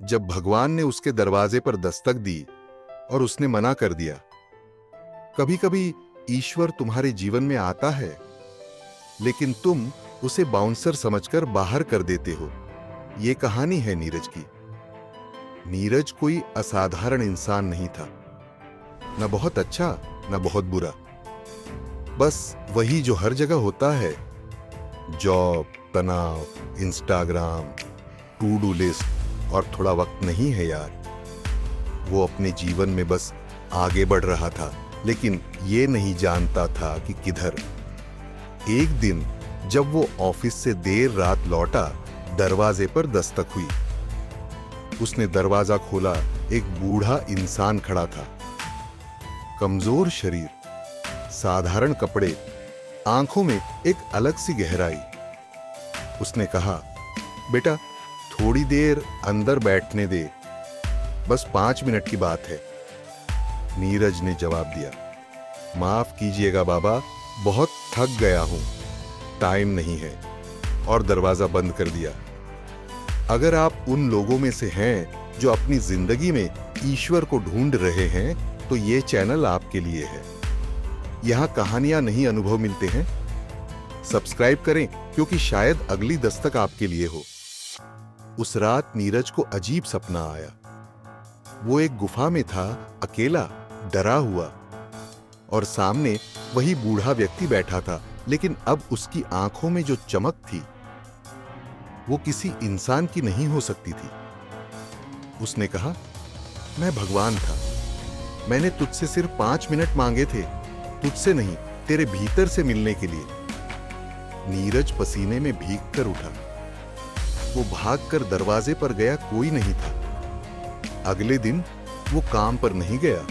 जब भगवान ने उसके दरवाजे पर दस्तक दी और उसने मना कर दिया। कभी कभी ईश्वर तुम्हारे जीवन में आता है, लेकिन तुम उसे बाउंसर समझकर बाहर कर देते हो। यह कहानी है नीरज की। नीरज कोई असाधारण इंसान नहीं था, न बहुत अच्छा न बहुत बुरा, बस वही जो हर जगह होता है। जॉब, तनाव, इंस्टाग्राम, टू डू लिस्ट और थोड़ा वक्त नहीं है यार। वो अपने जीवन में बस आगे बढ़ रहा था, लेकिन ये नहीं जानता था कि किधर। एक दिन जब वो ऑफिस से देर रात लौटा, दरवाजे पर दस्तक हुई। उसने दरवाजा खोला। एक बूढ़ा इंसान खड़ा था। कमजोर शरीर, साधारण कपड़े, आंखों में एक अलग सी गहराई। उसने कहा, बेटा थोड़ी देर अंदर बैठने दे, बस 5 मिनट की बात है। नीरज ने जवाब दिया, माफ कीजिएगा बाबा, बहुत थक गया हूं, टाइम नहीं है, और दरवाजा बंद कर दिया। अगर आप उन लोगों में से हैं जो अपनी जिंदगी में ईश्वर को ढूंढ रहे हैं, तो ये चैनल आपके लिए है। यहां कहानियां नहीं, अनुभव मिलते हैं। सब्सक्राइब करें, क्योंकि शायद अगली दस्तक आपके लिए हो। उस रात नीरज को अजीब सपना आया। वो एक गुफा में था, अकेला, डरा हुआ, और सामने वही बूढ़ा व्यक्ति बैठा था। लेकिन अब उसकी आंखों में जो चमक थी, वो किसी इंसान की नहीं हो सकती थी। उसने कहा, मैं भगवान था। मैंने तुझसे सिर्फ 5 मिनट मांगे थे, तुझसे नहीं, तेरे भीतर से मिलने के लिए। नीरज पसीने में भीग कर उठा। वो भागकर दरवाजे पर गया, कोई नहीं था। अगले दिन वो काम पर नहीं गया।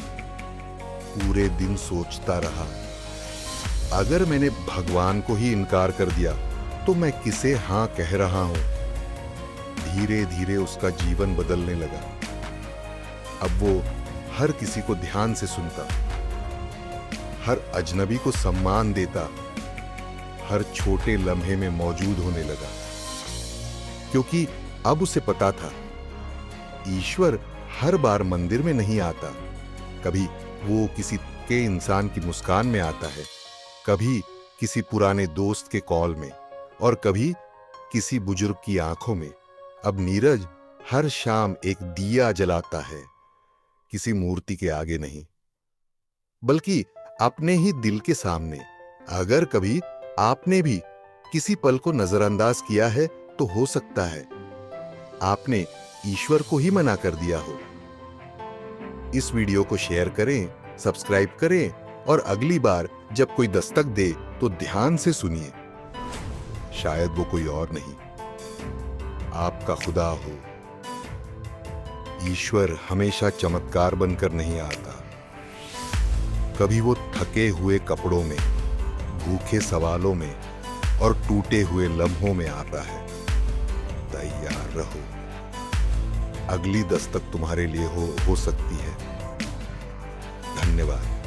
पूरे दिन सोचता रहा, अगर मैंने भगवान को ही इनकार कर दिया तो मैं किसे हां कह रहा हूं। धीरे धीरे उसका जीवन बदलने लगा। अब वो हर किसी को ध्यान से सुनता, हर अजनबी को सम्मान देता, हर छोटे लम्हे में मौजूद होने लगा। क्योंकि अब उसे पता था, ईश्वर हर बार मंदिर में नहीं आता। कभी वो किसी के इंसान की मुस्कान में आता है, कभी किसी पुराने दोस्त के कॉल में, और कभी किसी बुजुर्ग की आंखों में। अब नीरज हर शाम एक दिया जलाता है, किसी मूर्ति के आगे नहीं, बल्कि अपने ही दिल के सामने। अगर कभी आपने भी किसी पल को नजरअंदाज किया है, तो हो सकता है आपने ईश्वर को ही मना कर दिया हो। इस वीडियो को शेयर करें, सब्सक्राइब करें, और अगली बार जब कोई दस्तक दे तो ध्यान से सुनिए। शायद वो कोई और नहीं, आपका खुदा हो। ईश्वर हमेशा चमत्कार बनकर नहीं आता। कभी वो थके हुए कपड़ों में, भूखे सवालों में, और टूटे हुए लम्हों में आता है। तैयार रहो, अगली दस्तक तुम्हारे लिए हो सकती है। धन्यवाद।